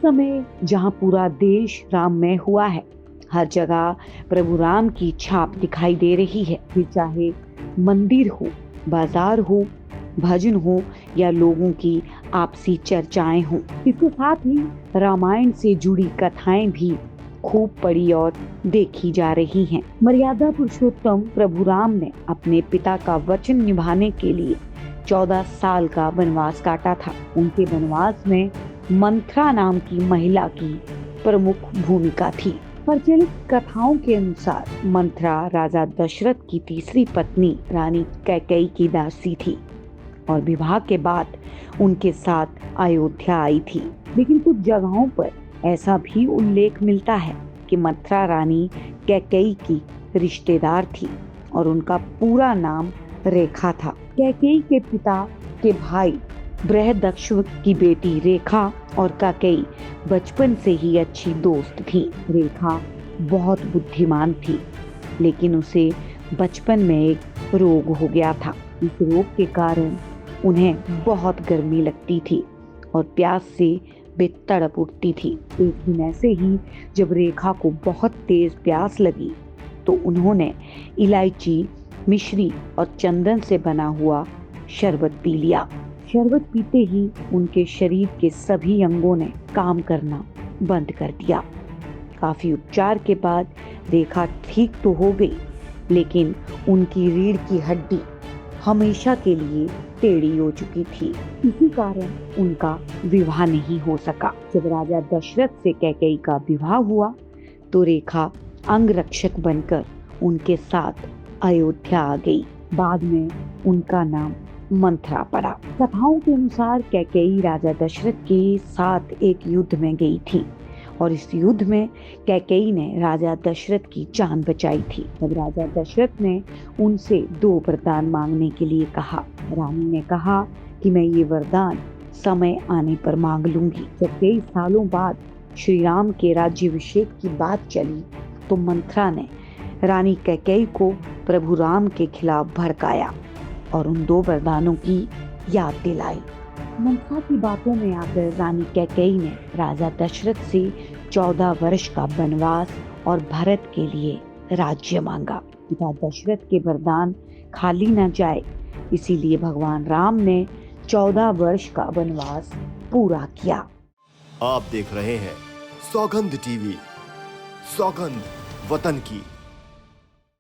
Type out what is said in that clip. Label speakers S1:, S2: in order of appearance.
S1: समय जहाँ पूरा देश राममय हुआ है, हर जगह प्रभु राम की छाप दिखाई दे रही है। फिर चाहे मंदिर हो, बाजार हो, भजन हो या लोगों की आपसी चर्चाएं हों। इसके साथ ही रामायण से जुड़ी कथाएं भी खूब पढ़ी और देखी जा रही हैं। मर्यादा पुरुषोत्तम प्रभु राम ने अपने पिता का वचन निभाने के लिए 14 साल का वनवास काटा था। उनके वनवास में मंथरा नाम की महिला की प्रमुख भूमिका थी। प्रचलित कथाओं के अनुसार मंथरा राजा दशरथ की तीसरी पत्नी रानी कैकेयी की दासी थी और विवाह के बाद उनके साथ अयोध्या आई थी। लेकिन कुछ जगहों पर ऐसा भी उल्लेख मिलता है कि मंथरा रानी कैकेयी की रिश्तेदार थी और उनका पूरा नाम रेखा था। कैकेयी के पिता के भाई बृहदक्ष की बेटी रेखा और कैकेयी बचपन से ही अच्छी दोस्त थी। रेखा बहुत बुद्धिमान थी, लेकिन उसे बचपन में एक रोग हो गया था। इस रोग के कारण उन्हें बहुत गर्मी लगती थी और प्यास से वे तड़प उठती थी। एक दिन ऐसे ही जब रेखा को बहुत तेज प्यास लगी तो उन्होंने इलायची, मिश्री और चंदन से बना हुआ शरबत पी लिया। शरबत पीते ही उनके शरीर के सभी अंगों ने काम करना बंद कर दिया। काफी उपचार के बाद रेखा ठीक तो हो गई, लेकिन उनकी रीढ़ की हड्डी हमेशा के लिए टेढ़ी हो चुकी थी। इसी कारण उनका विवाह नहीं हो सका। जब राजा दशरथ से कैकेयी का विवाह हुआ तो रेखा अंगरक्षक बनकर उनके साथ अयोध्या आ गई। बाद में उनका नाम मंथरा पड़ा। कथाओं के अनुसार कैकेयी राजा दशरथ के साथ एक युद्ध में गई थी और इस युद्ध में कैकेयी ने राजा दशरथ की जान बचाई थी। तब राजा दशरथ ने उनसे 2 वरदान मांगने के लिए कहा। रानी ने कहा कि मैं ये वरदान समय आने पर मांग लूंगी। जब कई सालों बाद श्री राम के राज्याभिषेक की बात चली तो मंथरा ने रानी कैकेयी को प्रभु राम के खिलाफ भड़काया और उन 2 वरदानों की याद दिलाई। मंथरा की बातों में आकर रानी कैकेयी ने राजा दशरथ से 14 वर्ष का वनवास और भरत के लिए राज्य मांगा। पिता दशरथ के वरदान खाली न जाए, इसीलिए भगवान राम ने 14 वर्ष का वनवास पूरा किया।
S2: आप देख रहे हैं सौगंध टीवी, सौगंध वतन की।